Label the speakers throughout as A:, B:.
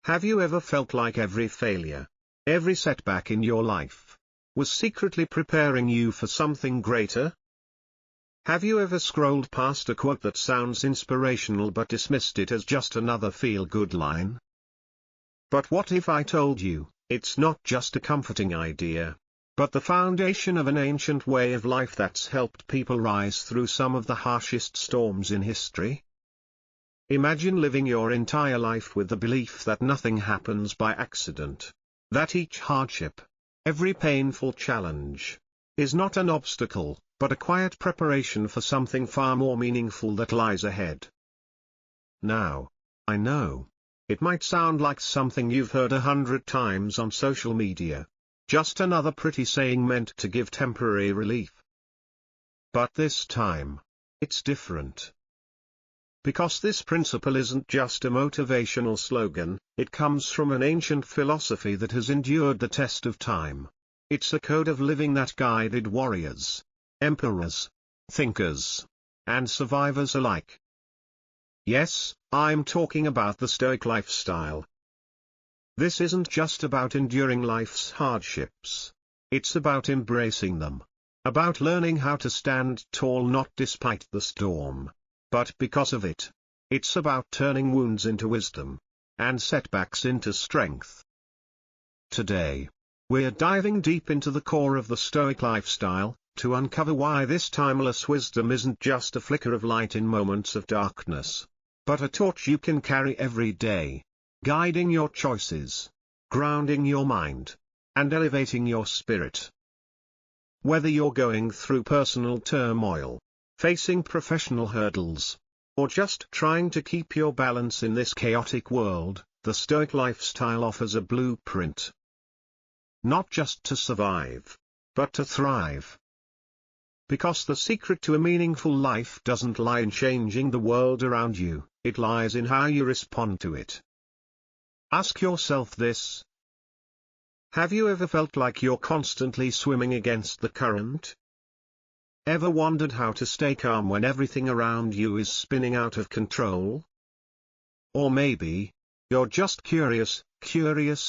A: Have you ever felt like every failure, every setback in your life, was secretly preparing you for something greater? Have you ever scrolled past a quote that sounds inspirational but dismissed it as just another feel-good line? But what if I told you, it's not just a comforting idea, but the foundation of an ancient way of life that's helped people rise through some of the harshest storms in history? Imagine living your entire life with the belief that nothing happens by accident, that each hardship, every painful challenge, is not an obstacle, but a quiet preparation for something far more meaningful that lies ahead. Now, I know, it might sound like something you've heard 100 times on social media, just another pretty saying meant to give temporary relief. But this time, it's different. Because this principle isn't just a motivational slogan, it comes from an ancient philosophy that has endured the test of time. It's a code of living that guided warriors, emperors, thinkers, and survivors alike. Yes, I'm talking about the Stoic lifestyle. This isn't just about enduring life's hardships. It's about embracing them. About learning how to stand tall not despite the storm, but because of it. It's about turning wounds into wisdom, and setbacks into strength. Today, we're diving deep into the core of the Stoic lifestyle, to uncover why this timeless wisdom isn't just a flicker of light in moments of darkness, but a torch you can carry every day, guiding your choices, grounding your mind, and elevating your spirit. Whether you're going through personal turmoil, facing professional hurdles, or just trying to keep your balance in this chaotic world, the Stoic lifestyle offers a blueprint. Not just to survive, but to thrive. Because the secret to a meaningful life doesn't lie in changing the world around you, it lies in how you respond to it. Ask yourself this. Have you ever felt like you're constantly swimming against the current? Ever wondered how to stay calm when everything around you is spinning out of control? Or maybe, you're just curious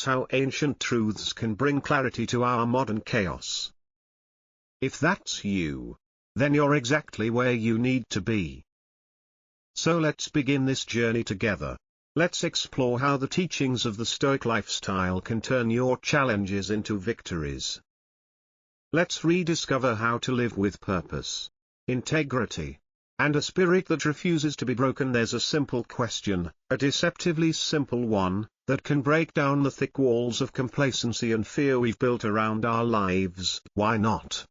A: how ancient truths can bring clarity to our modern chaos. If that's you, then you're exactly where you need to be. So let's begin this journey together. Let's explore how the teachings of the Stoic lifestyle can turn your challenges into victories. Let's rediscover how to live with purpose, integrity, and a spirit that refuses to be broken. There's a simple question, a deceptively simple one, that can break down the thick walls of complacency and fear we've built around our lives. Why not?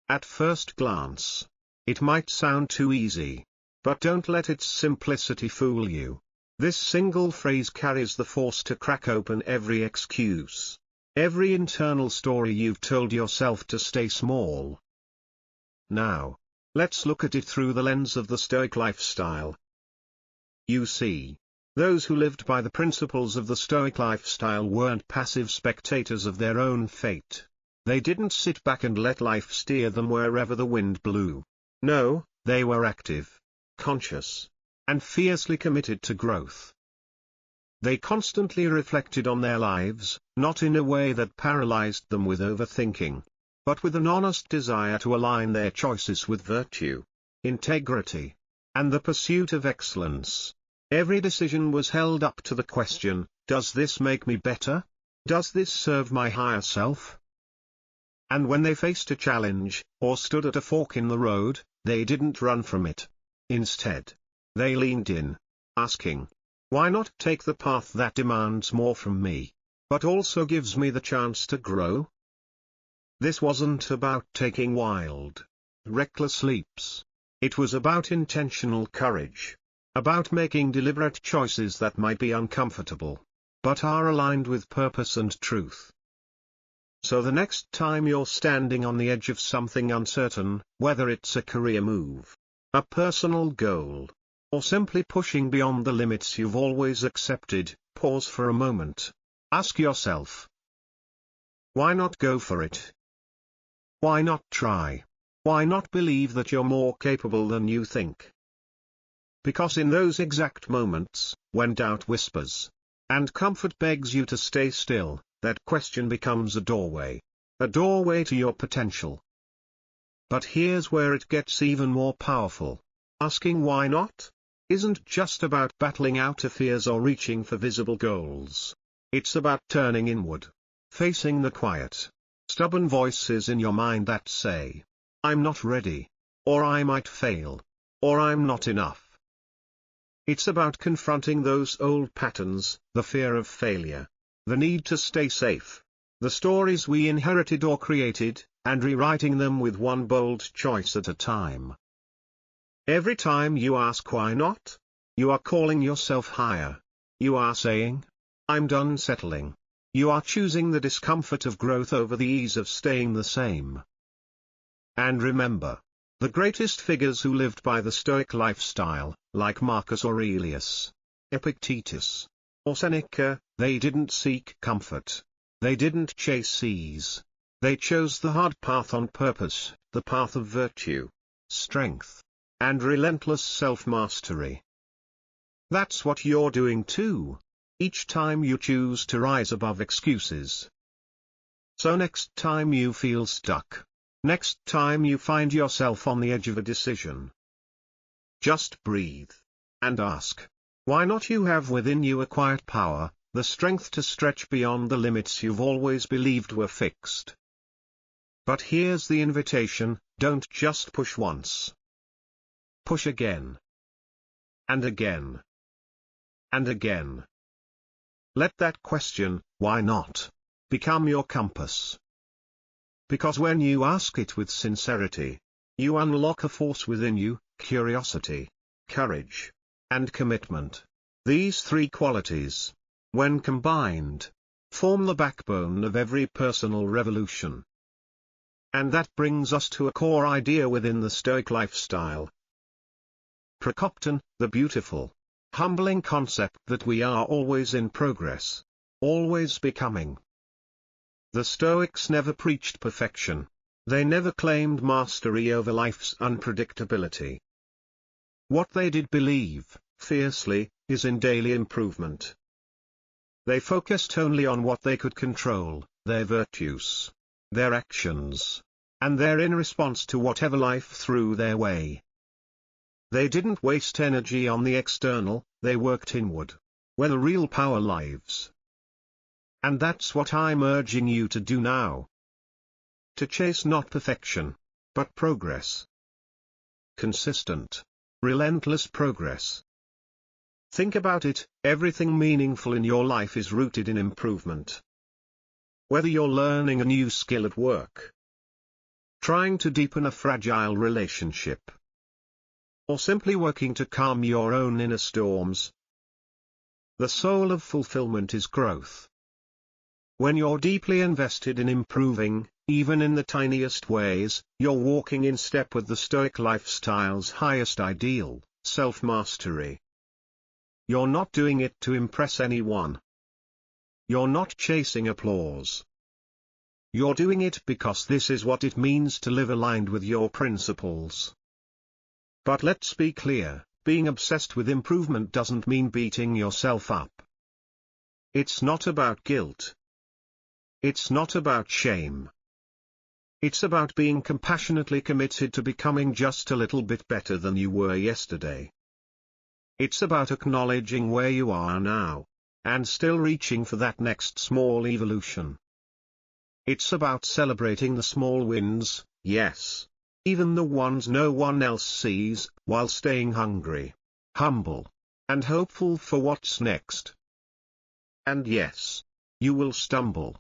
A: At first glance, it might sound too easy, but don't let its simplicity fool you. This single phrase carries the force to crack open every excuse, every internal story you've told yourself to stay small. Now, let's look at it through the lens of the Stoic lifestyle. You see, those who lived by the principles of the Stoic lifestyle weren't passive spectators of their own fate. They didn't sit back and let life steer them wherever the wind blew. No, they were active, conscious, and fiercely committed to growth. They constantly reflected on their lives, not in a way that paralyzed them with overthinking, but with an honest desire to align their choices with virtue, integrity, and the pursuit of excellence. Every decision was held up to the question, does this make me better? Does this serve my higher self? And when they faced a challenge, or stood at a fork in the road, they didn't run from it. Instead, they leaned in, asking, why not take the path that demands more from me, but also gives me the chance to grow? This wasn't about taking wild, reckless leaps. It was about intentional courage, about making deliberate choices that might be uncomfortable, but are aligned with purpose and truth. So the next time you're standing on the edge of something uncertain, whether it's a career move, a personal goal, or simply pushing beyond the limits you've always accepted, pause for a moment. Ask yourself, why not go for it? Why not try? Why not believe that you're more capable than you think? Because in those exact moments, when doubt whispers, and comfort begs you to stay still, that question becomes a doorway to your potential. But here's where it gets even more powerful. Asking why not isn't just about battling outer fears or reaching for visible goals. It's about turning inward, facing the quiet, stubborn voices in your mind that say, I'm not ready, or I might fail, or I'm not enough. It's about confronting those old patterns, the fear of failure, the need to stay safe, the stories we inherited or created, and rewriting them with one bold choice at a time. Every time you ask why not, you are calling yourself higher. You are saying, I'm done settling. You are choosing the discomfort of growth over the ease of staying the same. And remember, the greatest figures who lived by the Stoic lifestyle, like Marcus Aurelius, Epictetus, or Seneca, they didn't seek comfort. They didn't chase ease. They chose the hard path on purpose, the path of virtue, strength, and relentless self-mastery. That's what you're doing too, each time you choose to rise above excuses. So next time you feel stuck, next time you find yourself on the edge of a decision, just breathe, and ask, why not? You have within you a quiet power, the strength to stretch beyond the limits you've always believed were fixed. But here's the invitation, don't just push once. Push again. And again. And again. Let that question, why not, become your compass. Because when you ask it with sincerity, you unlock a force within you, curiosity, courage, and commitment. These three qualities, when combined, form the backbone of every personal revolution. And that brings us to a core idea within the Stoic lifestyle. Prokopton, the beautiful, humbling concept that we are always in progress, always becoming. The Stoics never preached perfection. They never claimed mastery over life's unpredictability. What they did believe, fiercely, is in daily improvement. They focused only on what they could control, their virtues, their actions, and their in response to whatever life threw their way. They didn't waste energy on the external, they worked inward, where the real power lives. And that's what I'm urging you to do now. To chase not perfection, but progress. Consistent, relentless progress. Think about it, everything meaningful in your life is rooted in improvement. Whether you're learning a new skill at work, trying to deepen a fragile relationship, or simply working to calm your own inner storms, the soul of fulfillment is growth. When you're deeply invested in improving, even in the tiniest ways, you're walking in step with the Stoic lifestyle's highest ideal, self-mastery. You're not doing it to impress anyone. You're not chasing applause. You're doing it because this is what it means to live aligned with your principles. But let's be clear, being obsessed with improvement doesn't mean beating yourself up. It's not about guilt. It's not about shame. It's about being compassionately committed to becoming just a little bit better than you were yesterday. It's about acknowledging where you are now, and still reaching for that next small evolution. It's about celebrating the small wins, yes, even the ones no one else sees, while staying hungry, humble, and hopeful for what's next. And yes, you will stumble.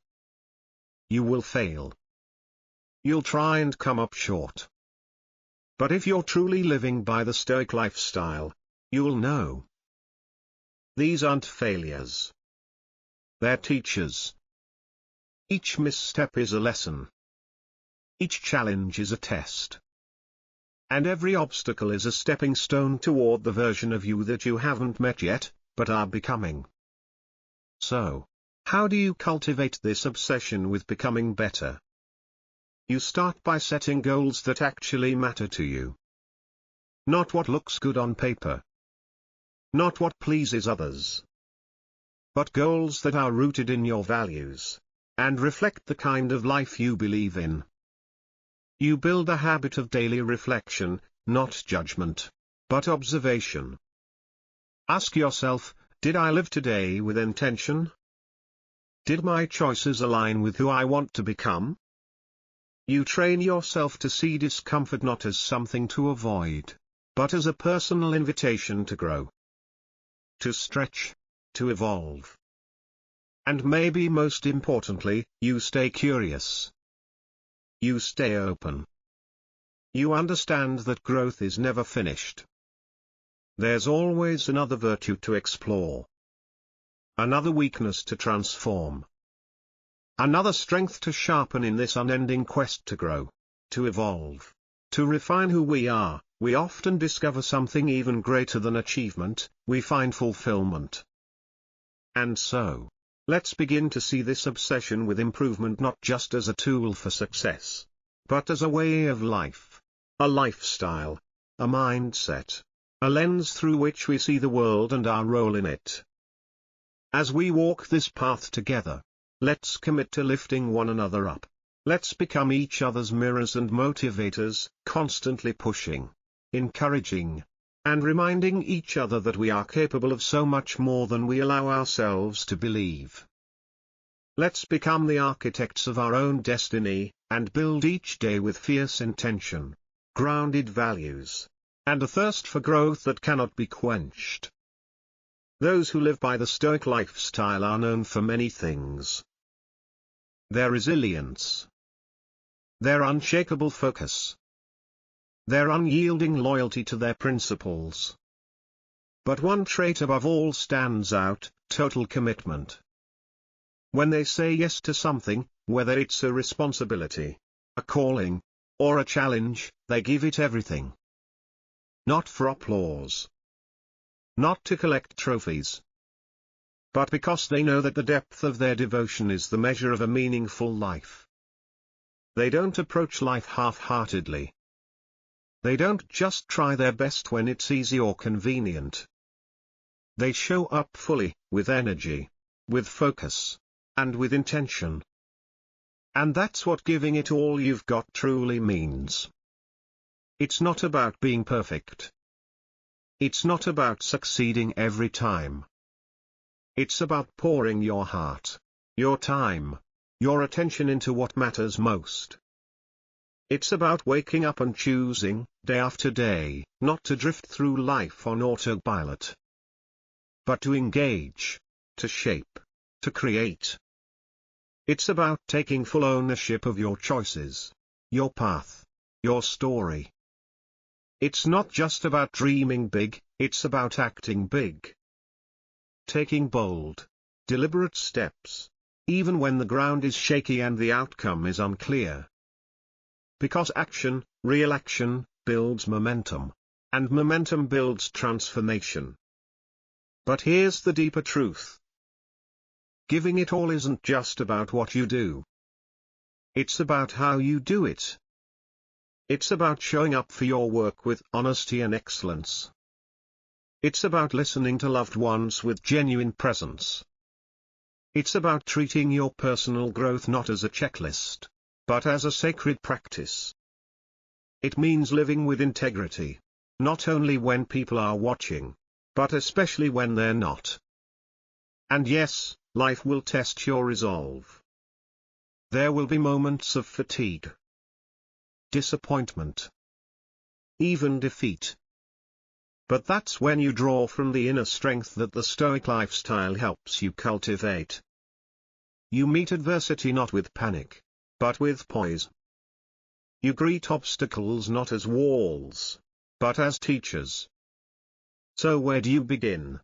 A: You will fail. You'll try and come up short. But if you're truly living by the Stoic lifestyle, you'll know. These aren't failures. They're teachers. Each misstep is a lesson. Each challenge is a test. And every obstacle is a stepping stone toward the version of you that you haven't met yet, but are becoming. So, how do you cultivate this obsession with becoming better? You start by setting goals that actually matter to you. Not what looks good on paper. Not what pleases others. but goals that are rooted in your values, and reflect the kind of life you believe in. You build a habit of daily reflection, not judgment, but observation. Ask yourself, did I live today with intention? Did my choices align with who I want to become? You train yourself to see discomfort not as something to avoid, but as a personal invitation to grow, to stretch, to evolve. And maybe most importantly, you stay curious. You stay open. You understand that growth is never finished. There's always another virtue to explore, another weakness to transform, another strength to sharpen in this unending quest to grow, to evolve, to refine who we are. We often discover something even greater than achievement, we find fulfillment. And so, let's begin to see this obsession with improvement not just as a tool for success, but as a way of life, a lifestyle, a mindset, a lens through which we see the world and our role in it. As we walk this path together, let's commit to lifting one another up. Let's become each other's mirrors and motivators, constantly pushing, encouraging, and reminding each other that we are capable of so much more than we allow ourselves to believe. Let's become the architects of our own destiny, and build each day with fierce intention, grounded values, and a thirst for growth that cannot be quenched. Those who live by the Stoic lifestyle are known for many things. Their resilience, their unshakable focus, their unyielding loyalty to their principles. But one trait above all stands out: total commitment. When they say yes to something, whether it's a responsibility, a calling, or a challenge, they give it everything. Not for applause, not to collect trophies, but because they know that the depth of their devotion is the measure of a meaningful life. They don't approach life half-heartedly. They don't just try their best when it's easy or convenient. They show up fully, with energy, with focus, and with intention. And that's what giving it all you've got truly means. It's not about being perfect. It's not about succeeding every time. It's about pouring your heart, your time, your attention into what matters most. It's about waking up and choosing, day after day, not to drift through life on autopilot, but to engage, to shape, to create. It's about taking full ownership of your choices, your path, your story. It's not just about dreaming big, it's about acting big. Taking bold, deliberate steps, even when the ground is shaky and the outcome is unclear. Because action, real action, builds momentum, and momentum builds transformation. But here's the deeper truth. Giving it all isn't just about what you do. It's about how you do it. It's about showing up for your work with honesty and excellence. It's about listening to loved ones with genuine presence. It's about treating your personal growth not as a checklist, but as a sacred practice. It means living with integrity, not only when people are watching, but especially when they're not. And yes, life will test your resolve. There will be moments of fatigue, disappointment, even defeat. But that's when you draw from the inner strength that the Stoic lifestyle helps you cultivate. You meet adversity not with panic, but with poise. You greet obstacles not as walls, but as teachers. So where do you begin?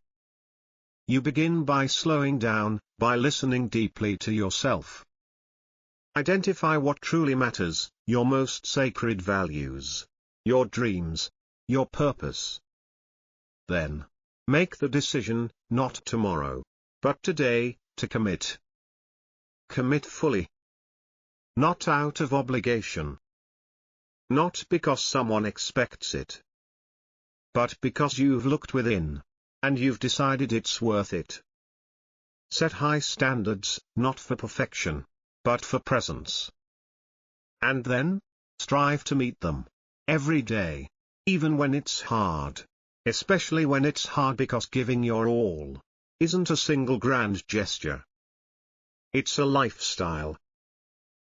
A: You begin by slowing down, by listening deeply to yourself. Identify what truly matters, your most sacred values, your dreams, your purpose. Then, make the decision, not tomorrow, but today, to commit. Commit fully. Not out of obligation. Not because someone expects it, but because you've looked within, and you've decided it's worth it. Set high standards, not for perfection, but for presence. And then, strive to meet them. Every day. Even when it's hard. Especially when it's hard because giving your all isn't a single grand gesture. It's a lifestyle.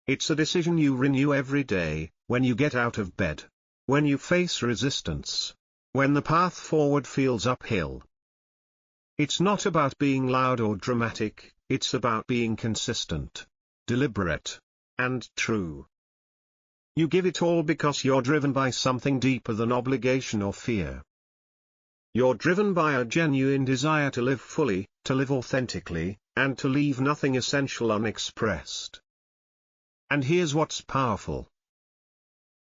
A: It's a decision you renew every day, when you get out of bed. When you face resistance. When the path forward feels uphill. It's not about being loud or dramatic, it's about being consistent, deliberate, and true. You give it all because you're driven by something deeper than obligation or fear. You're driven by a genuine desire to live fully, to live authentically, and to leave nothing essential unexpressed. And here's what's powerful.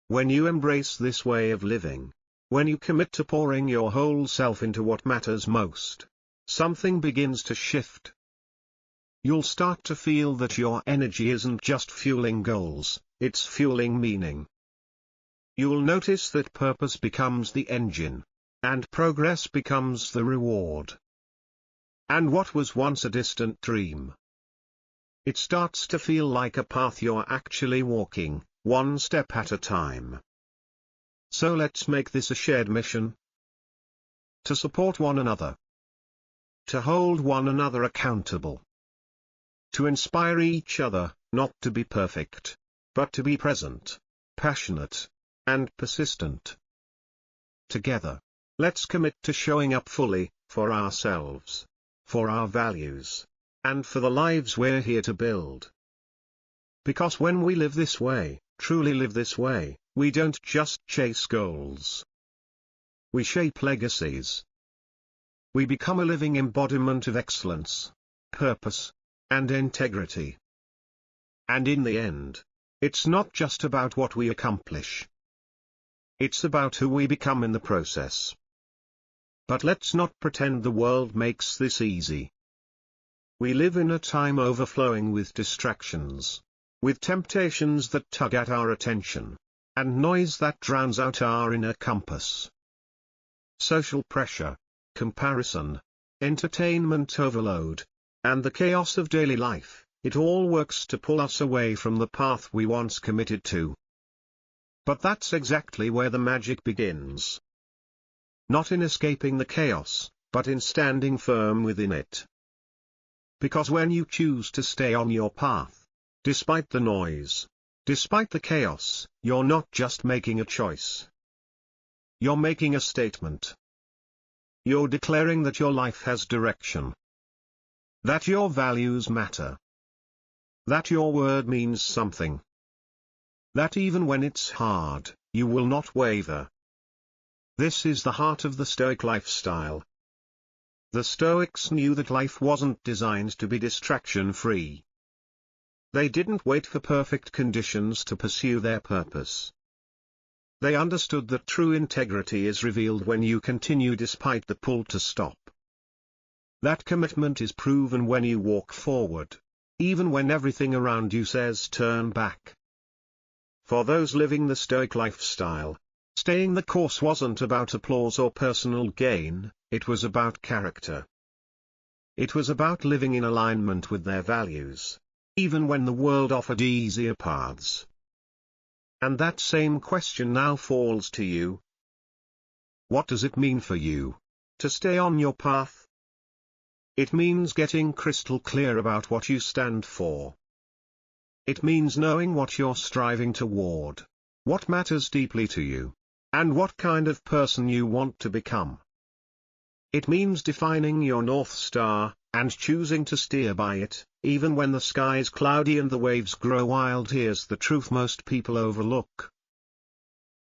A: When you embrace this way of living, when you commit to pouring your whole self into what matters most, something begins to shift. You'll start to feel that your energy isn't just fueling goals, it's fueling meaning. You'll notice that purpose becomes the engine, and progress becomes the reward. And what was once a distant dream, it starts to feel like a path you're actually walking, one step at a time. So let's make this a shared mission. To support one another. To hold one another accountable. To inspire each other, not to be perfect, but to be present, passionate, and persistent. Together, let's commit to showing up fully, for ourselves, for our values, and for the lives we're here to build. Because when we live this way, truly live this way, we don't just chase goals. We shape legacies. We become a living embodiment of excellence, purpose, and integrity. And in the end, it's not just about what we accomplish. It's about who we become in the process. But let's not pretend the world makes this easy. We live in a time overflowing with distractions, with temptations that tug at our attention, and noise that drowns out our inner compass. Social pressure, comparison, entertainment overload, and the chaos of daily life, it all works to pull us away from the path we once committed to. But that's exactly where the magic begins. Not in escaping the chaos, but in standing firm within it. Because when you choose to stay on your path, despite the noise, despite the chaos, you're not just making a choice. You're making a statement. You're declaring that your life has direction. That your values matter. That your word means something. That even when it's hard, you will not waver. This is the heart of the Stoic lifestyle. The Stoics knew that life wasn't designed to be distraction-free. They didn't wait for perfect conditions to pursue their purpose. They understood that true integrity is revealed when you continue despite the pull to stop. That commitment is proven when you walk forward, even when everything around you says turn back. For those living the Stoic lifestyle, staying the course wasn't about applause or personal gain, it was about character. It was about living in alignment with their values, even when the world offered easier paths. And that same question now falls to you. What does it mean for you to stay on your path? It means getting crystal clear about what you stand for. It means knowing what you're striving toward, what matters deeply to you, and what kind of person you want to become. It means defining your North Star, and choosing to steer by it, even when the sky's cloudy and the waves grow wild. Here's the truth most people overlook.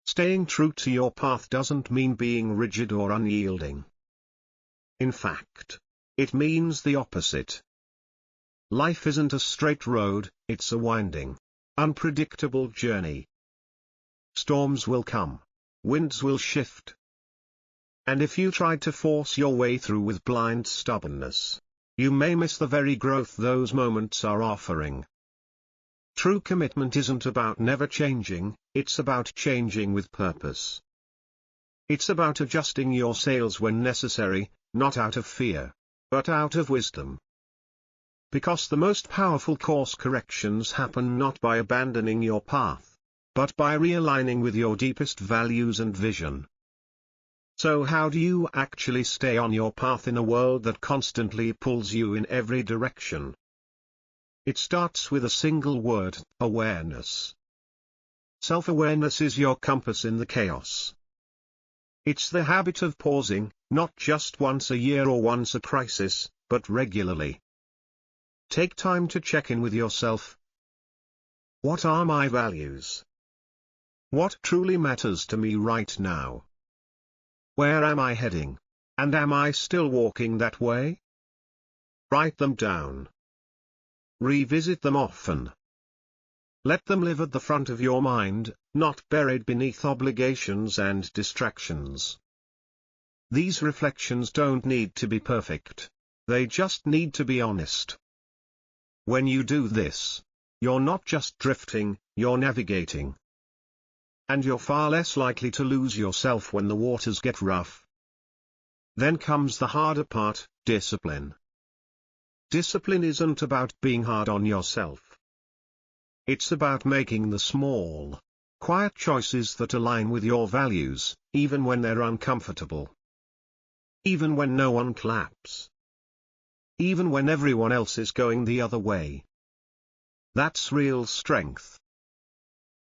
A: Staying true to your path doesn't mean being rigid or unyielding. In fact, it means the opposite. Life isn't a straight road, it's a winding, unpredictable journey. Storms will come. Winds will shift. And if you try to force your way through with blind stubbornness, you may miss the very growth those moments are offering. True commitment isn't about never changing, it's about changing with purpose. It's about adjusting your sails when necessary, not out of fear, but out of wisdom. Because the most powerful course corrections happen not by abandoning your path, but by realigning with your deepest values and vision. So how do you actually stay on your path in a world that constantly pulls you in every direction? It starts with a single word: awareness. Self-awareness is your compass in the chaos. It's the habit of pausing, not just once a year or once a crisis, but regularly. Take time to check in with yourself. What are my values? What truly matters to me right now? Where am I heading? And am I still walking that way? Write them down. Revisit them often. Let them live at the front of your mind, not buried beneath obligations and distractions. These reflections don't need to be perfect. They just need to be honest. When you do this, you're not just drifting, you're navigating. And you're far less likely to lose yourself when the waters get rough. Then comes the harder part: discipline. Discipline isn't about being hard on yourself. It's about making the small, quiet choices that align with your values, even when they're uncomfortable. Even when no one claps. Even when everyone else is going the other way. That's real strength.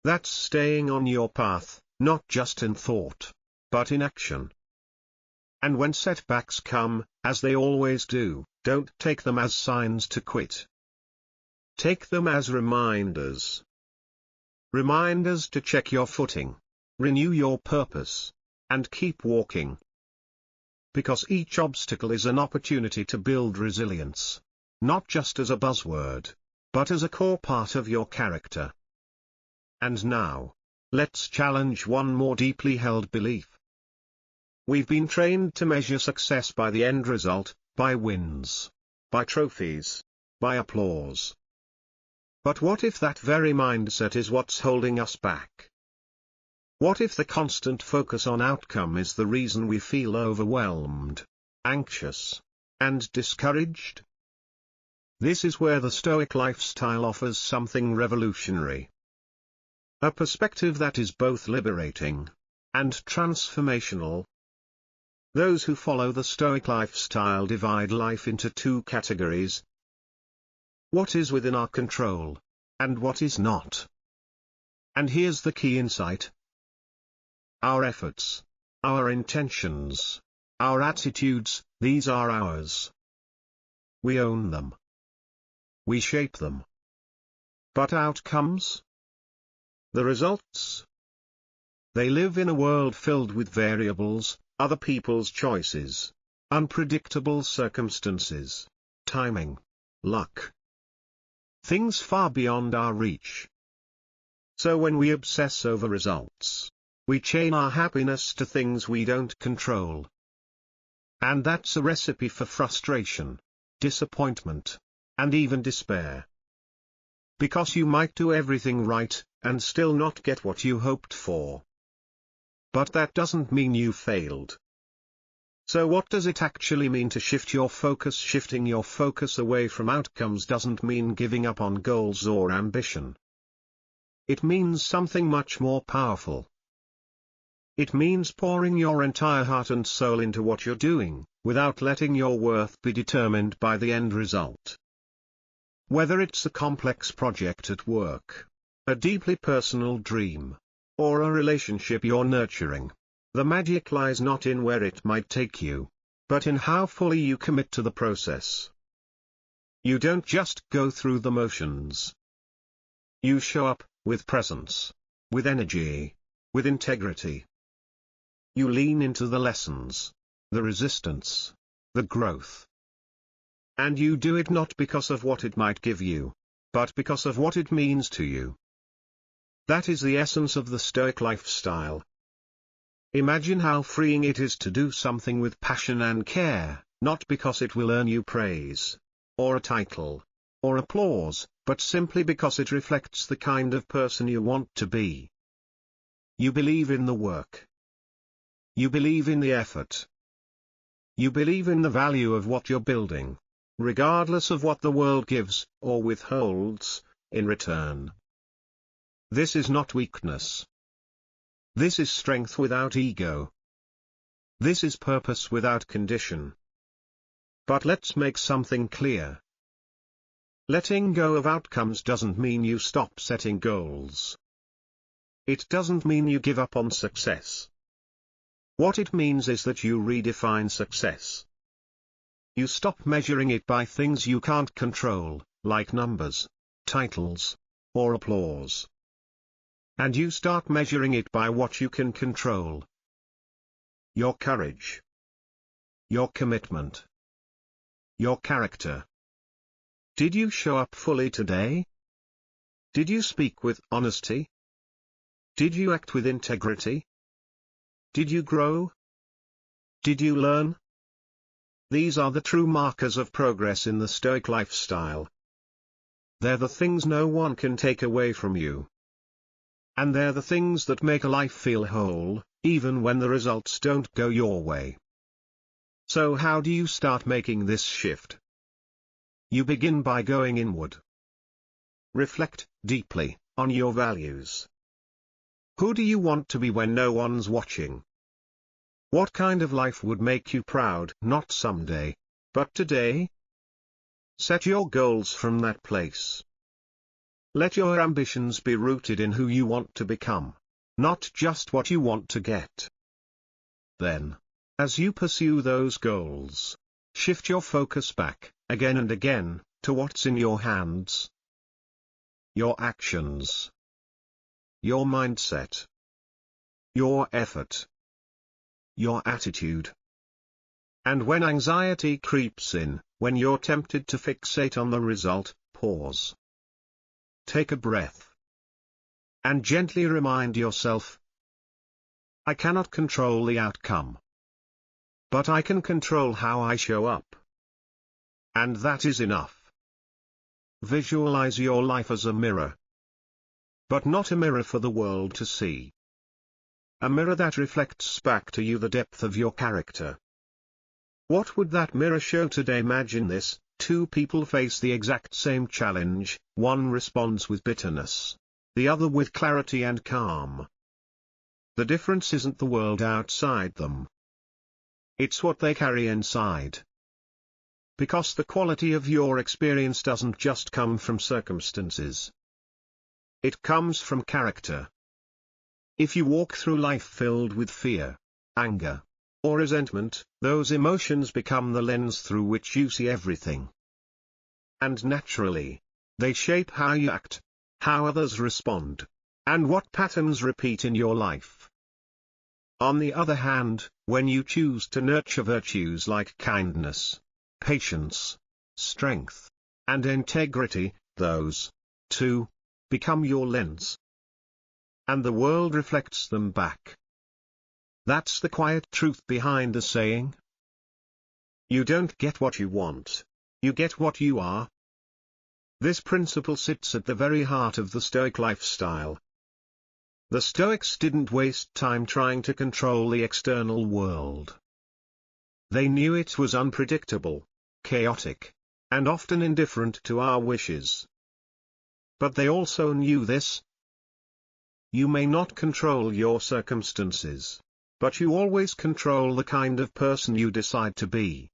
A: That's staying on your path, not just in thought, but in action. And when setbacks come, as they always do, don't take them as signs to quit. Take them as reminders. Reminders to check your footing, renew your purpose, and keep walking. Because each obstacle is an opportunity to build resilience, not just as a buzzword, but as a core part of your character. And now, let's challenge one more deeply held belief. We've been trained to measure success by the end result, by wins, by trophies, by applause. But what if that very mindset is what's holding us back? What if the constant focus on outcome is the reason we feel overwhelmed, anxious, and discouraged? This is where the Stoic lifestyle offers something revolutionary. A perspective that is both liberating and transformational. Those who follow the Stoic lifestyle divide life into two categories: what is within our control, and what is not. And here's the key insight. Our efforts, our intentions, our attitudes, these are ours. We own them. We shape them. But outcomes? The results? They live in a world filled with variables, other people's choices, unpredictable circumstances, timing, luck. Things far beyond our reach. So when we obsess over results, we chain our happiness to things we don't control. And that's a recipe for frustration, disappointment, and even despair. Because you might do everything right, and still not get what you hoped for. But that doesn't mean you failed. So what does it actually mean to shift your focus? Shifting your focus away from outcomes doesn't mean giving up on goals or ambition. It means something much more powerful. It means pouring your entire heart and soul into what you're doing, without letting your worth be determined by the end result. Whether it's a complex project at work, a deeply personal dream, or a relationship you're nurturing, the magic lies not in where it might take you, but in how fully you commit to the process. You don't just go through the motions. You show up, with presence, with energy, with integrity. You lean into the lessons, the resistance, the growth. And you do it not because of what it might give you, but because of what it means to you. That is the essence of the Stoic lifestyle. Imagine how freeing it is to do something with passion and care, not because it will earn you praise, or a title, or applause, but simply because it reflects the kind of person you want to be. You believe in the work. You believe in the effort. You believe in the value of what you're building. regardless of what the world gives, or withholds, in return. This is not weakness. This is strength without ego. This is purpose without condition. But let's make something clear. Letting go of outcomes doesn't mean you stop setting goals. It doesn't mean you give up on success. What it means is that you redefine success. You stop measuring it by things you can't control, like numbers, titles, or applause. And you start measuring it by what you can control. Your courage. Your commitment. Your character. Did you show up fully today? Did you speak with honesty? Did you act with integrity? Did you grow? Did you learn? These are the true markers of progress in the Stoic lifestyle. They're the things no one can take away from you. And they're the things that make a life feel whole, even when the results don't go your way. So how do you start making this shift? You begin by going inward. Reflect deeply on your values. Who do you want to be when no one's watching? What kind of life would make you proud, not someday, but today? Set your goals from that place. Let your ambitions be rooted in who you want to become, not just what you want to get. Then, as you pursue those goals, shift your focus back, again and again, to what's in your hands. Your actions. Your mindset. Your effort. Your attitude. And when anxiety creeps in, when you're tempted to fixate on the result, pause. Take a breath. And gently remind yourself, I cannot control the outcome. But I can control how I show up. And that is enough. Visualize your life as a mirror. But not a mirror for the world to see. A mirror that reflects back to you the depth of your character. What would that mirror show today? Imagine this: two people face the exact same challenge, one responds with bitterness, the other with clarity and calm. The difference isn't the world outside them. It's what they carry inside. Because the quality of your experience doesn't just come from circumstances. It comes from character. If you walk through life filled with fear, anger, or resentment, those emotions become the lens through which you see everything. And naturally, they shape how you act, how others respond, and what patterns repeat in your life. On the other hand, when you choose to nurture virtues like kindness, patience, strength, and integrity, those, too, become your lens. And the world reflects them back. That's the quiet truth behind the saying. You don't get what you want. You get what you are. This principle sits at the very heart of the Stoic lifestyle. The Stoics didn't waste time trying to control the external world. They knew it was unpredictable, chaotic, and often indifferent to our wishes. But they also knew this: you may not control your circumstances, but you always control the kind of person you decide to be.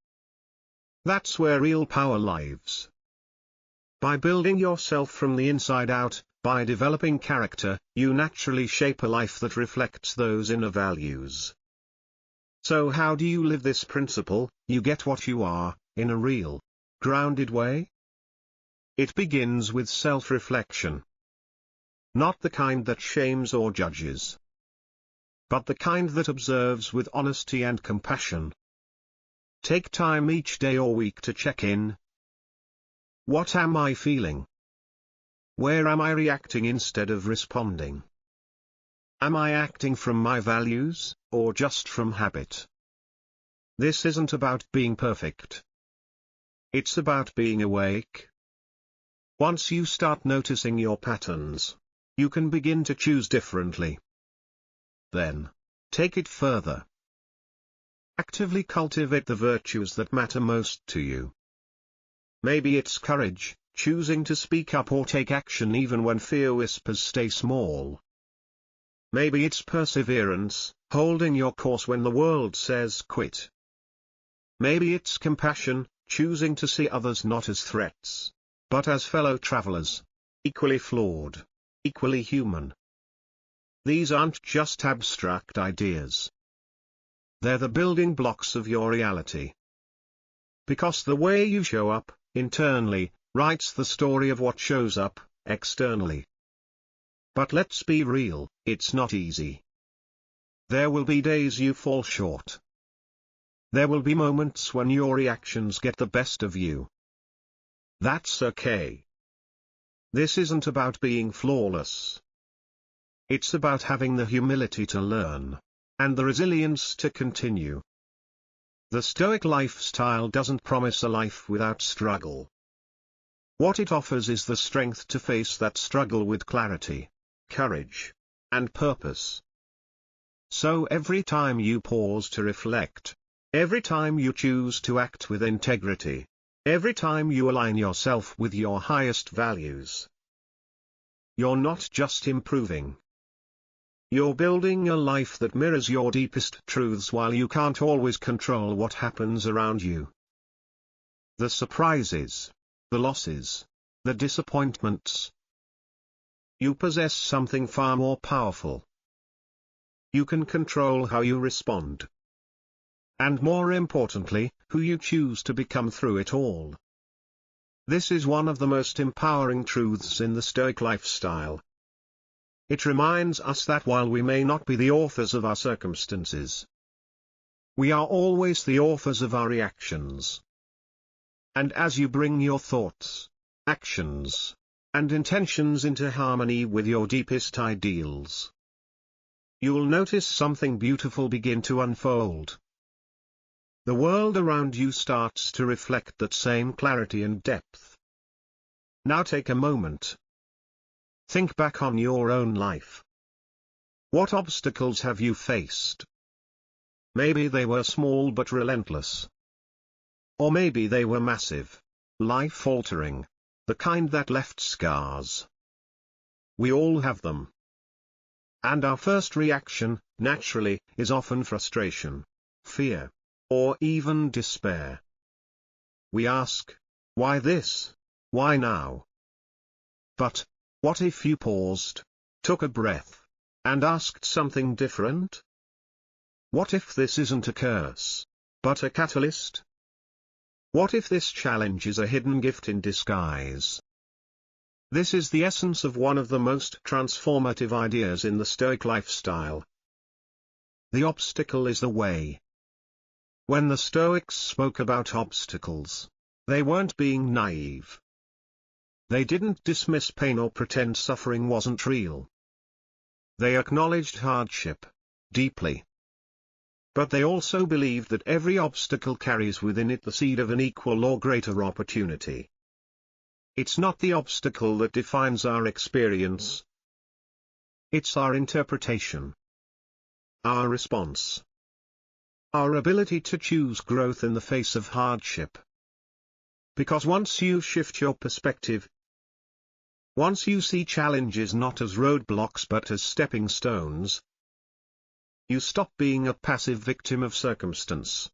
A: That's where real power lives. By building yourself from the inside out, by developing character, you naturally shape a life that reflects those inner values. So how do you live this principle, you get what you are, in a real, grounded way? It begins with self-reflection. Not the kind that shames or judges, but the kind that observes with honesty and compassion. Take time each day or week to check in. What am I feeling? Where am I reacting instead of responding? Am I acting from my values, or just from habit? This isn't about being perfect. It's about being awake. Once you start noticing your patterns, you can begin to choose differently. Then, take it further. Actively cultivate the virtues that matter most to you. Maybe it's courage, choosing to speak up or take action even when fear whispers stay small. Maybe it's perseverance, holding your course when the world says quit. Maybe it's compassion, choosing to see others not as threats, but as fellow travelers, equally flawed, equally human. These aren't just abstract ideas. They're the building blocks of your reality. Because the way you show up, internally, writes the story of what shows up, externally. But let's be real, it's not easy. There will be days you fall short. There will be moments when your reactions get the best of you. That's okay. This isn't about being flawless. It's about having the humility to learn, and the resilience to continue. The Stoic lifestyle doesn't promise a life without struggle. What it offers is the strength to face that struggle with clarity, courage, and purpose. So every time you pause to reflect, every time you choose to act with integrity, every time you align yourself with your highest values, you're not just improving. You're building a life that mirrors your deepest truths while you can't always control what happens around you. The surprises, the losses, the disappointments. You possess something far more powerful. You can control how you respond. And more importantly, who you choose to become through it all. This is one of the most empowering truths in the Stoic lifestyle. It reminds us that while we may not be the authors of our circumstances, we are always the authors of our reactions. And as you bring your thoughts, actions, and intentions into harmony with your deepest ideals, you'll notice something beautiful begin to unfold. The world around you starts to reflect that same clarity and depth. Now take a moment. Think back on your own life. What obstacles have you faced? Maybe they were small but relentless. Or maybe they were massive, life-altering, the kind that left scars. We all have them. And our first reaction, naturally, is often frustration, fear, or even despair. We ask, why this? Why now? But, what if you paused, took a breath, and asked something different? What if this isn't a curse, but a catalyst? What if this challenge is a hidden gift in disguise? This is the essence of one of the most transformative ideas in the Stoic lifestyle. The obstacle is the way. When the Stoics spoke about obstacles, they weren't being naive. They didn't dismiss pain or pretend suffering wasn't real. They acknowledged hardship, deeply. But they also believed that every obstacle carries within it the seed of an equal or greater opportunity. It's not the obstacle that defines our experience. It's our interpretation. Our response. Our ability to choose growth in the face of hardship. Because once you shift your perspective, once you see challenges not as roadblocks but as stepping stones, you stop being a passive victim of circumstance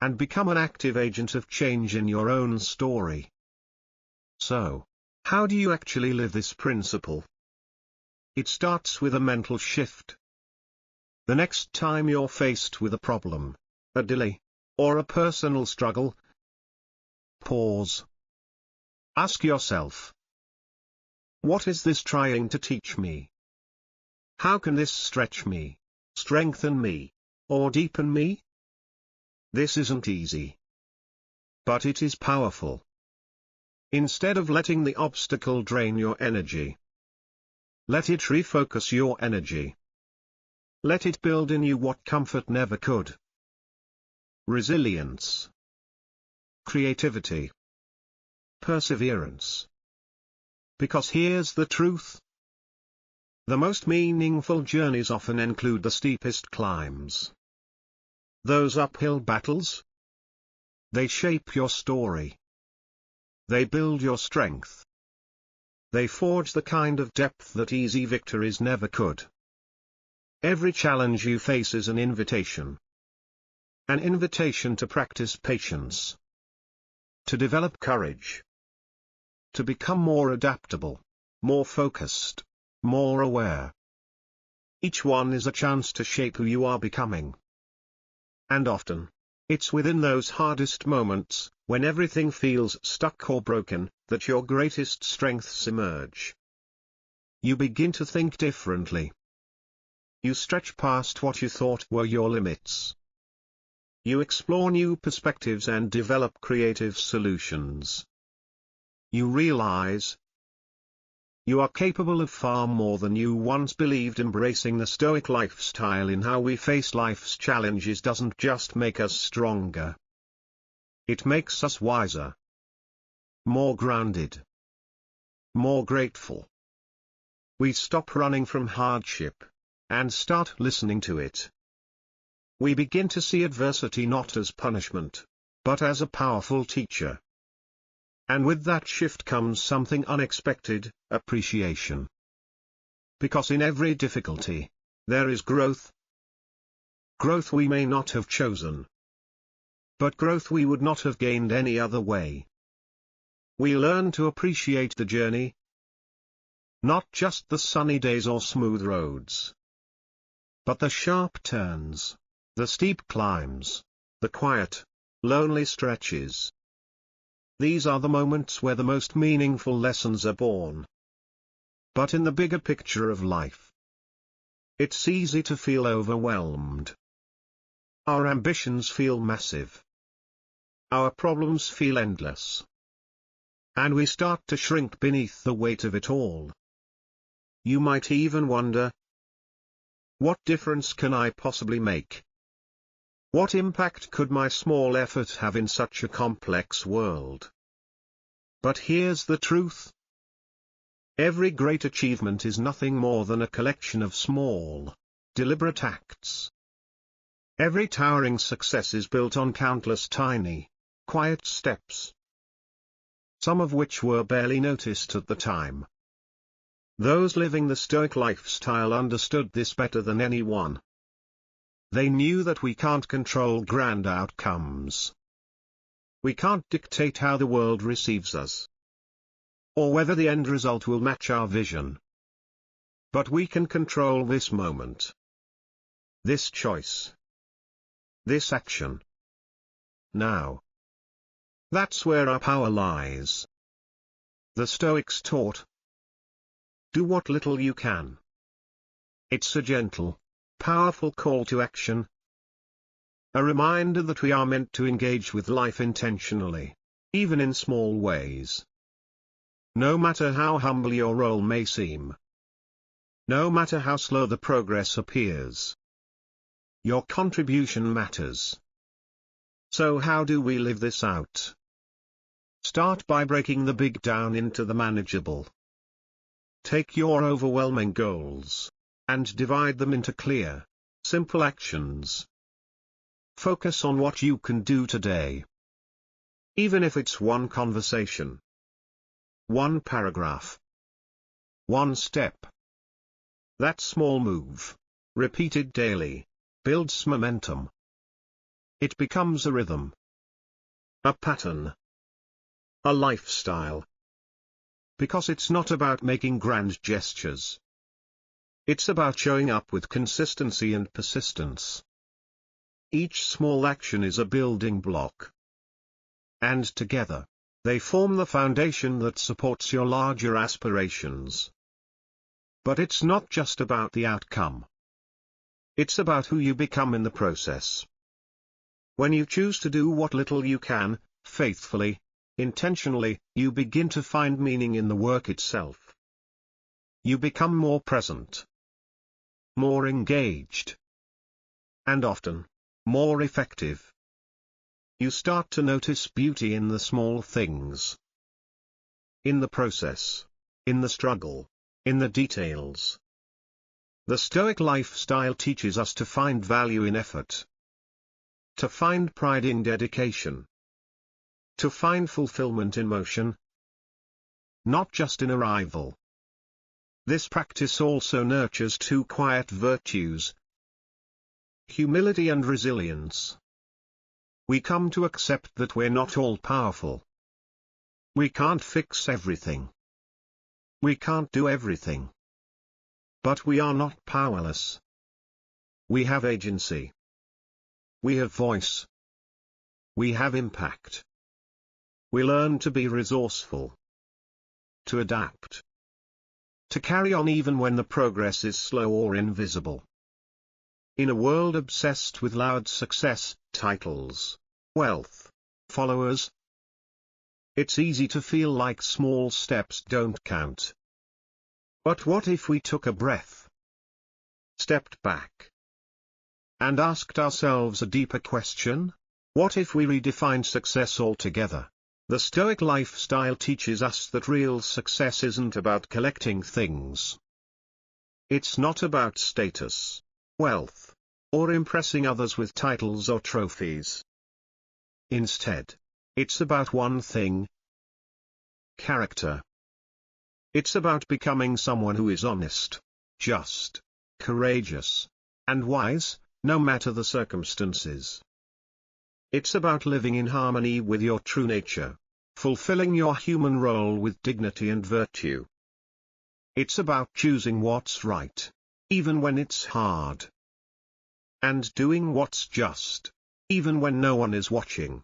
A: and become an active agent of change in your own story. So, how do you actually live this principle? It starts with a mental shift. The next time you're faced with a problem, a delay, or a personal struggle, pause. Ask yourself, what is this trying to teach me? How can this stretch me, strengthen me, or deepen me? This isn't easy. But it is powerful. Instead of letting the obstacle drain your energy, let it refocus your energy. Let it build in you what comfort never could. Resilience. Creativity. Perseverance. Because here's the truth. The most meaningful journeys often include the steepest climbs. Those uphill battles? They shape your story. They build your strength. They forge the kind of depth that easy victories never could. Every challenge you face is an invitation. An invitation to practice patience. To develop courage. To become more adaptable, more focused, more aware. Each one is a chance to shape who you are becoming. And often, it's within those hardest moments, when everything feels stuck or broken, that your greatest strengths emerge. You begin to think differently. You stretch past what you thought were your limits. You explore new perspectives and develop creative solutions. You realize you are capable of far more than you once believed. Embracing the Stoic lifestyle in how we face life's challenges doesn't just make us stronger. It makes us wiser, more grounded, more grateful. We stop running from hardship, and start listening to it. We begin to see adversity not as punishment, but as a powerful teacher. And with that shift comes something unexpected, appreciation. Because in every difficulty, there is growth. Growth we may not have chosen. But growth we would not have gained any other way. We learn to appreciate the journey. Not just the sunny days or smooth roads. But the sharp turns, the steep climbs, the quiet, lonely stretches. These are the moments where the most meaningful lessons are born. But in the bigger picture of life, it's easy to feel overwhelmed. Our ambitions feel massive. Our problems feel endless. And we start to shrink beneath the weight of it all. You might even wonder, what difference can I possibly make? What impact could my small effort have in such a complex world? But here's the truth. Every great achievement is nothing more than a collection of small, deliberate acts. Every towering success is built on countless tiny, quiet steps. Some of which were barely noticed at the time. Those living the Stoic lifestyle understood this better than anyone. They knew that we can't control grand outcomes. We can't dictate how the world receives us. Or whether the end result will match our vision. But we can control this moment. This choice. This action. Now. That's where our power lies. The Stoics taught, do what little you can. It's a gentle, powerful call to action. A reminder that we are meant to engage with life intentionally, even in small ways. No matter how humble your role may seem. No matter how slow the progress appears. Your contribution matters. So how do we live this out? Start by breaking the big down into the manageable. Take your overwhelming goals, and divide them into clear, simple actions. Focus on what you can do today. Even if it's one conversation. One paragraph. One step. That small move, repeated daily, builds momentum. It becomes a rhythm. A pattern. A lifestyle. Because it's not about making grand gestures. It's about showing up with consistency and persistence. Each small action is a building block. And together, they form the foundation that supports your larger aspirations. But it's not just about the outcome. It's about who you become in the process. When you choose to do what little you can, faithfully, intentionally, you begin to find meaning in the work itself. You become more present, more engaged, and often, more effective. You start to notice beauty in the small things. In the process, in the struggle, in the details. The Stoic lifestyle teaches us to find value in effort. To find pride in dedication. To find fulfillment in motion, not just in arrival. This practice also nurtures two quiet virtues: humility and resilience. We come to accept that we're not all-powerful. We can't fix everything. We can't do everything. But we are not powerless. We have agency. We have voice. We have impact. We learn to be resourceful, to adapt, to carry on even when the progress is slow or invisible. In a world obsessed with loud success, titles, wealth, followers, it's easy to feel like small steps don't count. But what if we took a breath, stepped back, and asked ourselves a deeper question? What if we redefined success altogether? The Stoic lifestyle teaches us that real success isn't about collecting things. It's not about status, wealth, or impressing others with titles or trophies. Instead, it's about one thing: character. It's about becoming someone who is honest, just, courageous, and wise, no matter the circumstances. It's about living in harmony with your true nature, fulfilling your human role with dignity and virtue. It's about choosing what's right, even when it's hard, and doing what's just, even when no one is watching.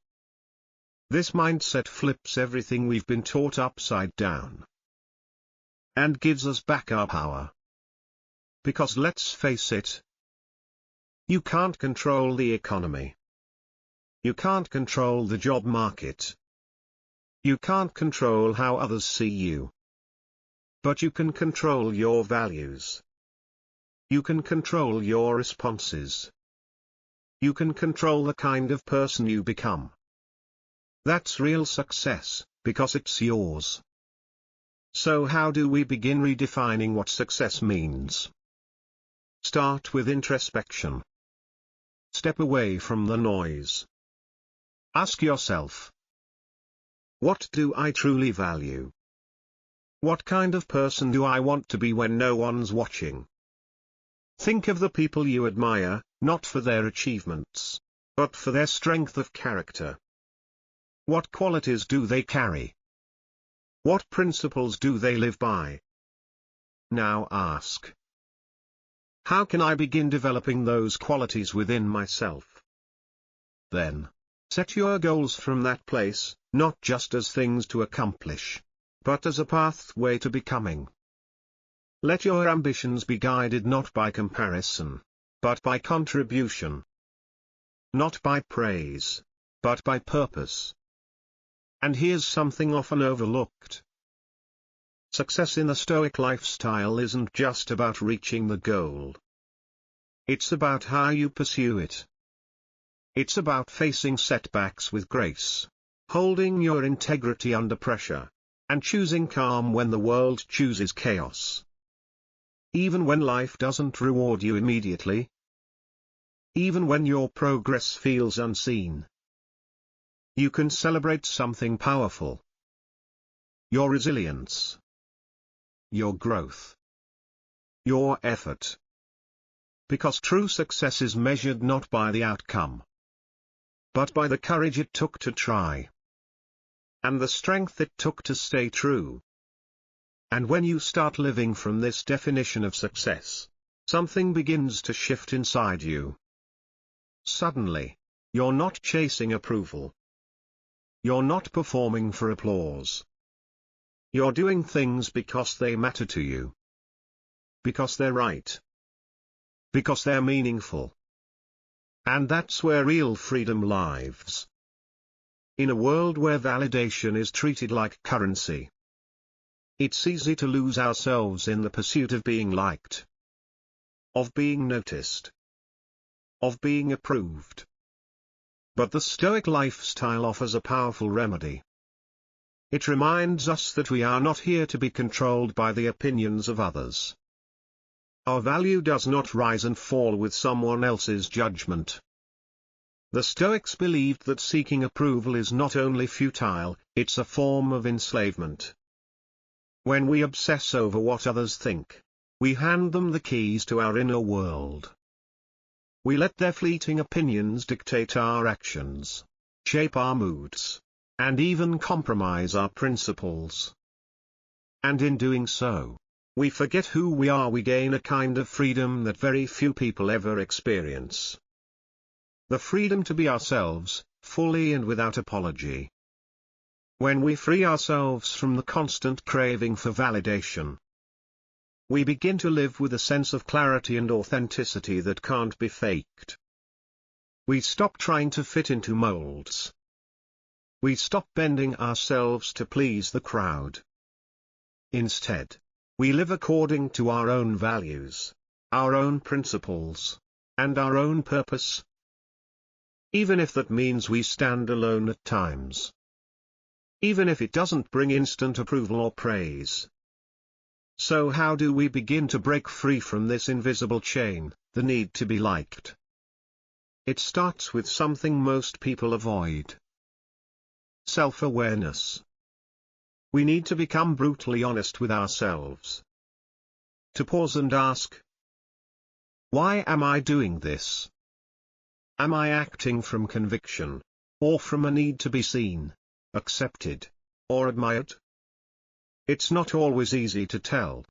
A: This mindset flips everything we've been taught upside down, and gives us back our power. Because let's face it, you can't control the economy. You can't control the job market. You can't control how others see you. But you can control your values. You can control your responses. You can control the kind of person you become. That's real success, because it's yours. So how do we begin redefining what success means? Start with introspection. Step away from the noise. Ask yourself, what do I truly value? What kind of person do I want to be when no one's watching? Think of the people you admire, not for their achievements, but for their strength of character. What qualities do they carry? What principles do they live by? Now ask, how can I begin developing those qualities within myself? Then, set your goals from that place, not just as things to accomplish, but as a pathway to becoming. Let your ambitions be guided not by comparison, but by contribution. Not by praise, but by purpose. And here's something often overlooked. Success in the Stoic lifestyle isn't just about reaching the goal. It's about how you pursue it. It's about facing setbacks with grace, holding your integrity under pressure, and choosing calm when the world chooses chaos. Even when life doesn't reward you immediately. Even when your progress feels unseen. You can celebrate something powerful. Your resilience. Your growth. Your effort. Because true success is measured not by the outcome, but by the courage it took to try, and the strength it took to stay true. And when you start living from this definition of success, something begins to shift inside you. Suddenly, you're not chasing approval. You're not performing for applause. You're doing things because they matter to you. Because they're right. Because they're meaningful. And that's where real freedom lives. In a world where validation is treated like currency, it's easy to lose ourselves in the pursuit of being liked, of being noticed, of being approved. But the Stoic lifestyle offers a powerful remedy. It reminds us that we are not here to be controlled by the opinions of others. Our value does not rise and fall with someone else's judgment. The Stoics believed that seeking approval is not only futile, it's a form of enslavement. When we obsess over what others think, we hand them the keys to our inner world. We let their fleeting opinions dictate our actions, shape our moods, and even compromise our principles. And in doing so, we forget who we are. We gain a kind of freedom that very few people ever experience. The freedom to be ourselves, fully and without apology. When we free ourselves from the constant craving for validation, we begin to live with a sense of clarity and authenticity that can't be faked. We stop trying to fit into molds. We stop bending ourselves to please the crowd. Instead, we live according to our own values, our own principles, and our own purpose. Even if that means we stand alone at times. Even if it doesn't bring instant approval or praise. So how do we begin to break free from this invisible chain, the need to be liked? It starts with something most people avoid. Self-awareness. We need to become brutally honest with ourselves. To pause and ask, why am I doing this? Am I acting from conviction, or from a need to be seen, accepted, or admired? It's not always easy to tell.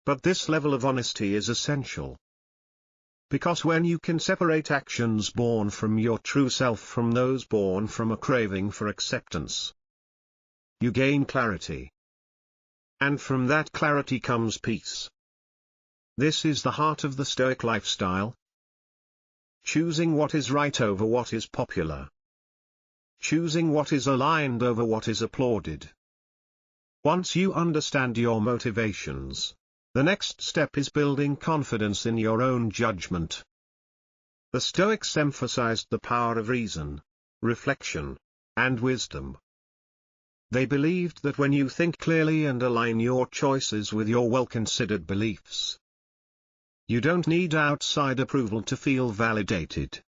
A: But this level of honesty is essential. Because when you can separate actions born from your true self from those born from a craving for acceptance, you gain clarity. And from that clarity comes peace. This is the heart of the Stoic lifestyle. Choosing what is right over what is popular. Choosing what is aligned over what is applauded. Once you understand your motivations, the next step is building confidence in your own judgment. The Stoics emphasized the power of reason, reflection, and wisdom. They believed that when you think clearly and align your choices with your well-considered beliefs, you don't need outside approval to feel validated.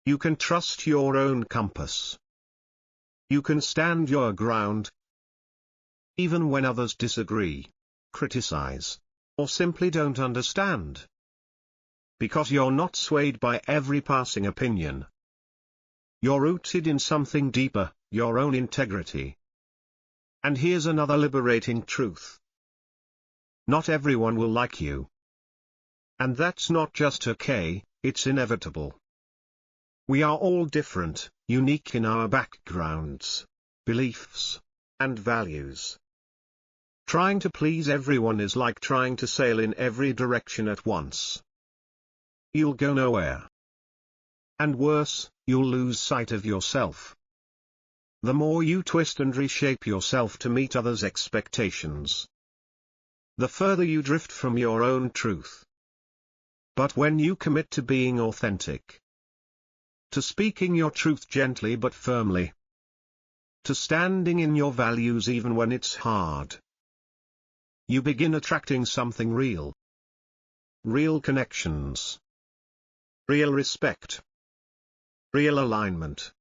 A: You can trust your own compass. You can stand your ground, even when others disagree, criticize, or simply don't understand. Because you're not swayed by every passing opinion. You're rooted in something deeper, your own integrity. And here's another liberating truth. Not everyone will like you. And that's not just okay, it's inevitable. We are all different, unique in our backgrounds, beliefs, and values. Trying to please everyone is like trying to sail in every direction at once. You'll go nowhere. And worse, you'll lose sight of yourself. The more you twist and reshape yourself to meet others' expectations, the further you drift from your own truth. But when you commit to being authentic, to speaking your truth gently but firmly, to standing in your values even when it's hard, you begin attracting something real. Real connections. Real respect. Real alignment.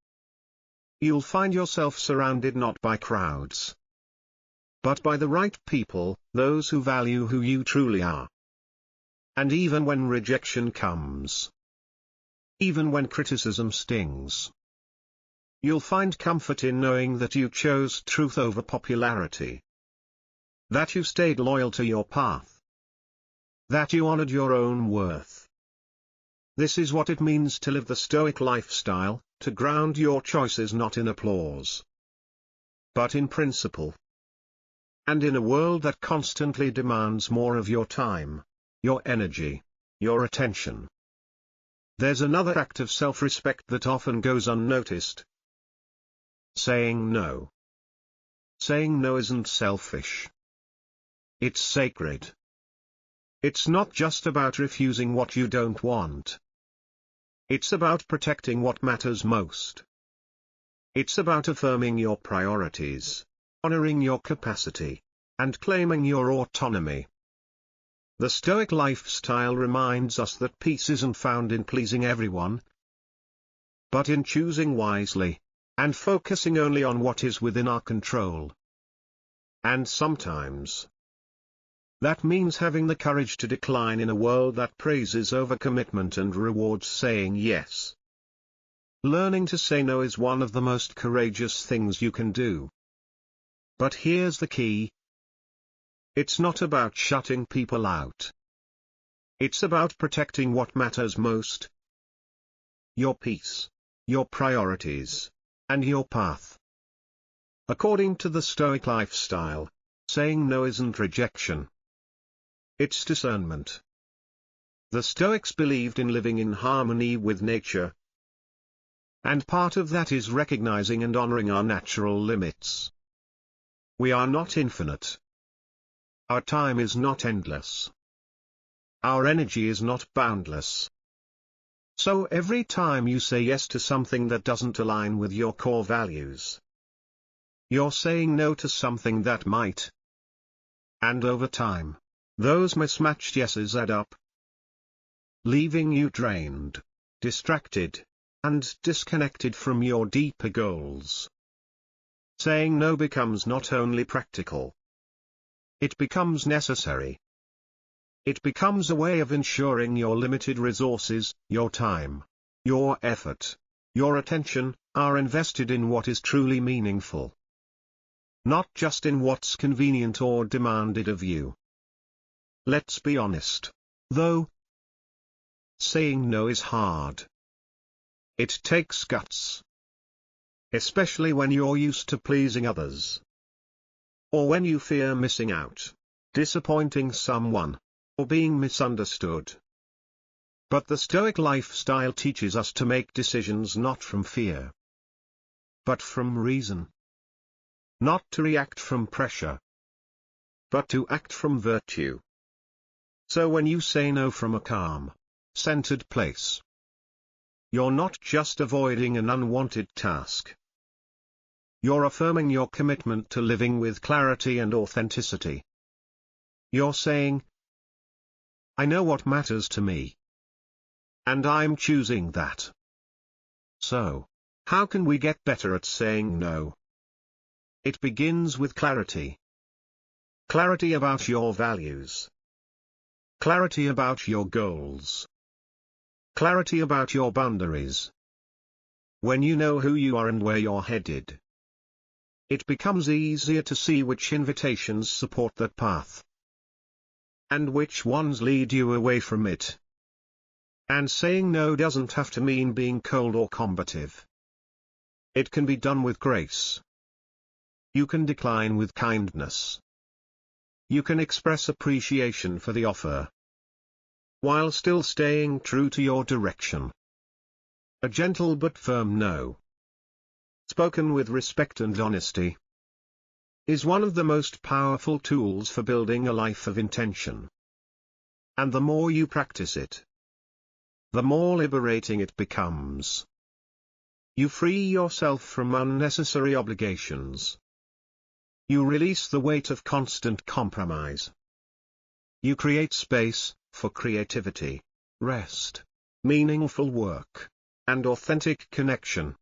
A: You'll find yourself surrounded not by crowds, but by the right people, those who value who you truly are. And even when rejection comes, even when criticism stings, you'll find comfort in knowing that you chose truth over popularity. That you stayed loyal to your path. That you honored your own worth. This is what it means to live the Stoic lifestyle, to ground your choices not in applause, but in principle. And in a world that constantly demands more of your time, your energy, your attention, there's another act of self-respect that often goes unnoticed. Saying no. Saying no isn't selfish. It's sacred. It's not just about refusing what you don't want. It's about protecting what matters most. It's about affirming your priorities, honoring your capacity, and claiming your autonomy. The Stoic lifestyle reminds us that peace isn't found in pleasing everyone. but in choosing wisely, and focusing only on what is within our control. And sometimes that means having the courage to decline in a world that praises overcommitment and rewards saying yes. Learning to say no is one of the most courageous things you can do. But here's the key. It's not about shutting people out. It's about protecting what matters most. Your peace, your priorities, and your path. According to the Stoic lifestyle, saying no isn't rejection. It's discernment. The Stoics believed in living in harmony with nature. And part of that is recognizing and honoring our natural limits. We are not infinite. Our time is not endless. Our energy is not boundless. So every time you say yes to something that doesn't align with your core values, you're saying no to something that might. And over time, those mismatched yeses add up, leaving you drained, distracted, and disconnected from your deeper goals. Saying no becomes not only practical, it becomes necessary. It becomes a way of ensuring your limited resources, your time, your effort, your attention, are invested in what is truly meaningful. Not just in what's convenient or demanded of you. Let's be honest, though. Saying no is hard. It takes guts. Especially when you're used to pleasing others. Or when you fear missing out, disappointing someone, or being misunderstood. But the Stoic lifestyle teaches us to make decisions not from fear, but from reason. Not to react from pressure, but to act from virtue. So when you say no from a calm, centered place, you're not just avoiding an unwanted task. You're affirming your commitment to living with clarity and authenticity. You're saying, I know what matters to me. And I'm choosing that. So, how can we get better at saying no? It begins with clarity. Clarity about your values. Clarity about your goals. Clarity about your boundaries. When you know who you are and where you're headed, it becomes easier to see which invitations support that path, and which ones lead you away from it. And saying no doesn't have to mean being cold or combative. It can be done with grace. You can decline with kindness. You can express appreciation for the offer, while still staying true to your direction. A gentle but firm no, spoken with respect and honesty, is one of the most powerful tools for building a life of intention. And the more you practice it, the more liberating it becomes. You free yourself from unnecessary obligations. You release the weight of constant compromise. You create space for creativity, rest, meaningful work, and authentic connection.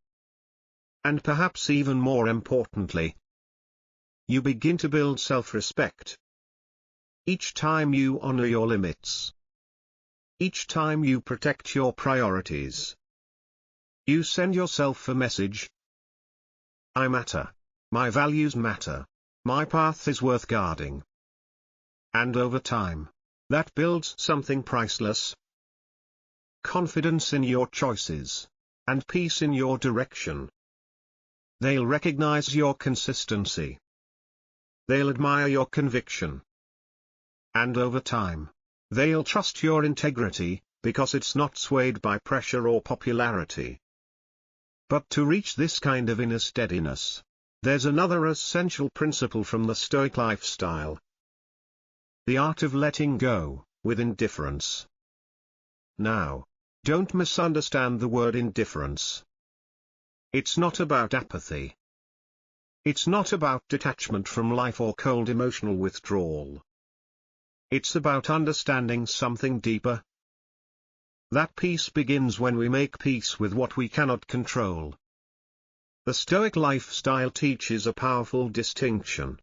A: And perhaps even more importantly, you begin to build self-respect. Each time you honor your limits, each time you protect your priorities, you send yourself a message. I matter. My values matter. My path is worth guarding. And over time, that builds something priceless. Confidence in your choices, and peace in your direction. They'll recognize your consistency. They'll admire your conviction. And over time, they'll trust your integrity, because it's not swayed by pressure or popularity. But to reach this kind of inner steadiness, there's another essential principle from the Stoic lifestyle. The art of letting go, with indifference. Now, don't misunderstand the word indifference. It's not about apathy. It's not about detachment from life or cold emotional withdrawal. It's about understanding something deeper. That peace begins when we make peace with what we cannot control. The Stoic lifestyle teaches a powerful distinction.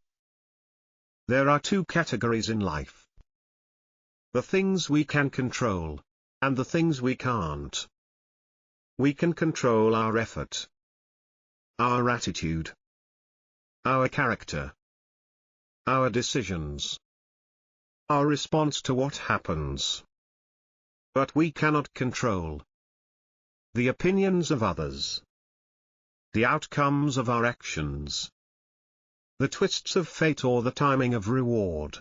A: There are two categories in life: the things we can control, and the things we can't. We can control our effort, our attitude, our character, our decisions, our response to what happens. But we cannot control the opinions of others, the outcomes of our actions, the twists of fate or the timing of reward.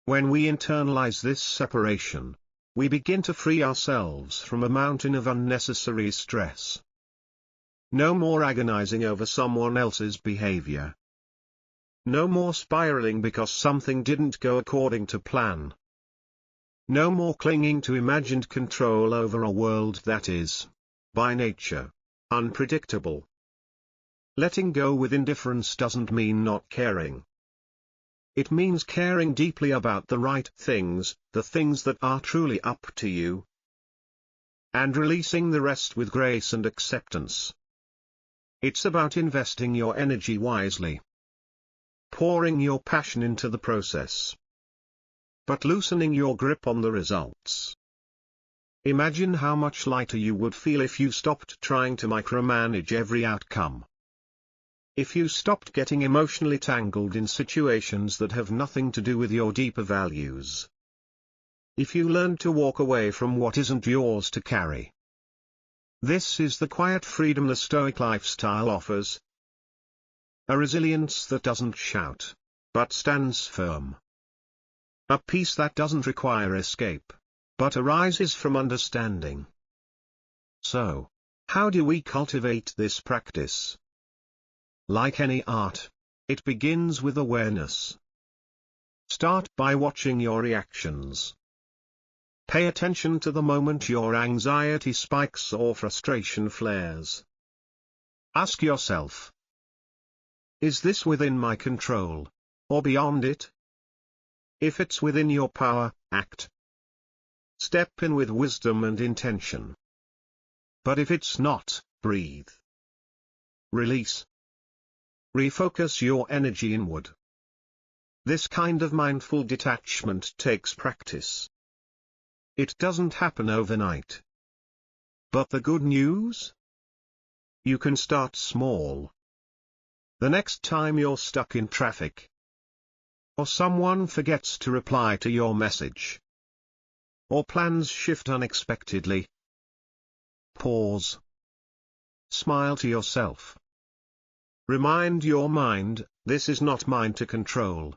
A: When we internalize this separation, we begin to free ourselves from a mountain of unnecessary stress. No more agonizing over someone else's behavior. No more spiraling because something didn't go according to plan. No more clinging to imagined control over a world that is, by nature, unpredictable. Letting go with indifference doesn't mean not caring. It means caring deeply about the right things, the things that are truly up to you, and releasing the rest with grace and acceptance. It's about investing your energy wisely, pouring your passion into the process, but loosening your grip on the results. Imagine how much lighter you would feel if you stopped trying to micromanage every outcome. If you stopped getting emotionally tangled in situations that have nothing to do with your deeper values. If you learned to walk away from what isn't yours to carry. This is the quiet freedom the Stoic lifestyle offers. A resilience that doesn't shout, but stands firm. A peace that doesn't require escape, but arises from understanding. So, how do we cultivate this practice? Like any art, it begins with awareness. Start by watching your reactions. Pay attention to the moment your anxiety spikes or frustration flares. Ask yourself, is this within my control, or beyond it? If it's within your power, act. Step in with wisdom and intention. But if it's not, breathe. Release. Refocus your energy inward. This kind of mindful detachment takes practice. It doesn't happen overnight. But the good news? You can start small. The next time you're stuck in traffic, or someone forgets to reply to your message, or plans shift unexpectedly, pause. Smile to yourself. Remind your mind, this is not mine to control.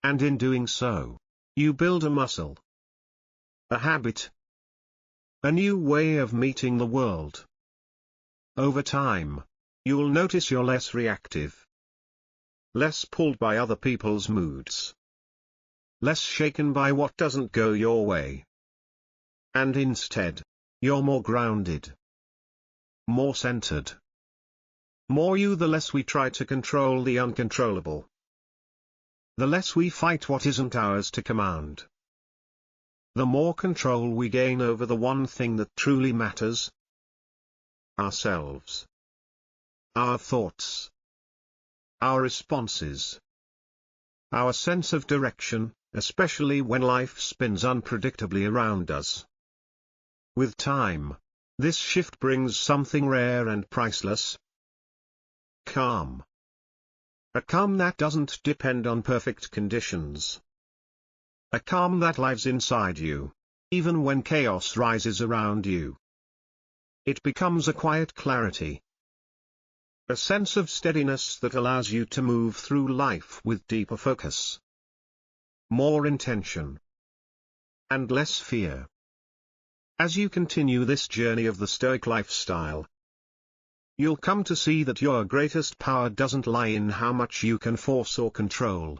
A: And in doing so, you build a muscle, a habit, a new way of meeting the world. Over time, you'll notice you're less reactive, less pulled by other people's moods, less shaken by what doesn't go your way. And instead, you're more grounded, more centered. More you, the less we try to control the uncontrollable. The less we fight what isn't ours to command. The more control we gain over the one thing that truly matters. Ourselves. Our thoughts. Our responses. Our sense of direction, especially when life spins unpredictably around us. With time, this shift brings something rare and priceless. Calm. A calm that doesn't depend on perfect conditions. A calm that lives inside you, even when chaos rises around you. It becomes a quiet clarity. A sense of steadiness that allows you to move through life with deeper focus. More intention. And less fear. As you continue this journey of the Stoic lifestyle, you'll come to see that your greatest power doesn't lie in how much you can force or control.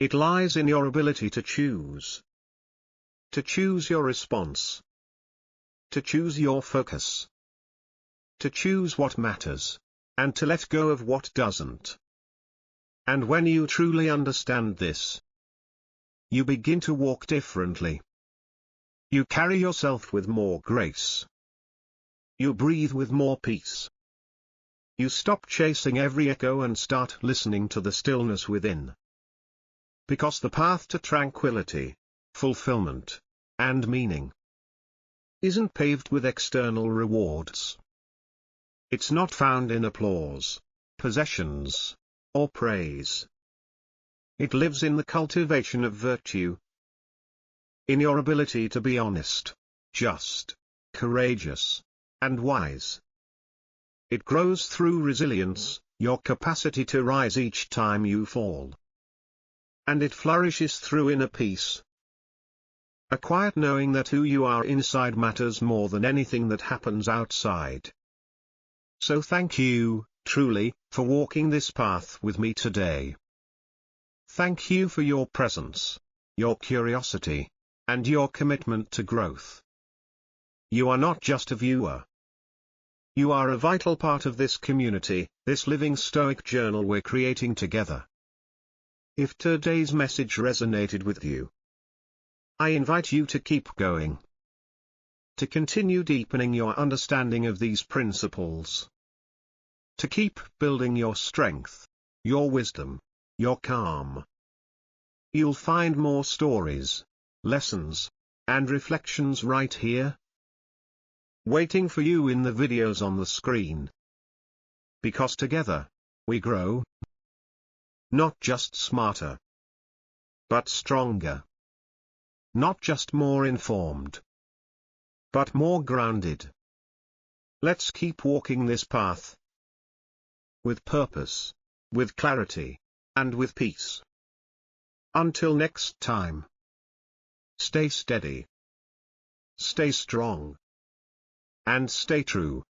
A: It lies in your ability to choose. To choose your response. To choose your focus. To choose what matters, and to let go of what doesn't. And when you truly understand this, you begin to walk differently. You carry yourself with more grace. You breathe with more peace. You stop chasing every echo and start listening to the stillness within. Because the path to tranquility, fulfillment, and meaning isn't paved with external rewards. It's not found in applause, possessions, or praise. It lives in the cultivation of virtue, in your ability to be honest, just, courageous, and wise. It grows through resilience, your capacity to rise each time you fall. And it flourishes through inner peace, a quiet knowing that who you are inside matters more than anything that happens outside. So thank you, truly, for walking this path with me today. Thank you for your presence, your curiosity, and your commitment to growth. You are not just a viewer. You are a vital part of this community, this living Stoic journal we're creating together. If today's message resonated with you, I invite you to keep going. To continue deepening your understanding of these principles. To keep building your strength, your wisdom, your calm. You'll find more stories, lessons, and reflections right here, waiting for you in the videos on the screen. Because together, we grow. Not just smarter, but stronger. Not just more informed, but more grounded. Let's keep walking this path, with purpose, with clarity, and with peace. Until next time. Stay steady. Stay strong. And stay true.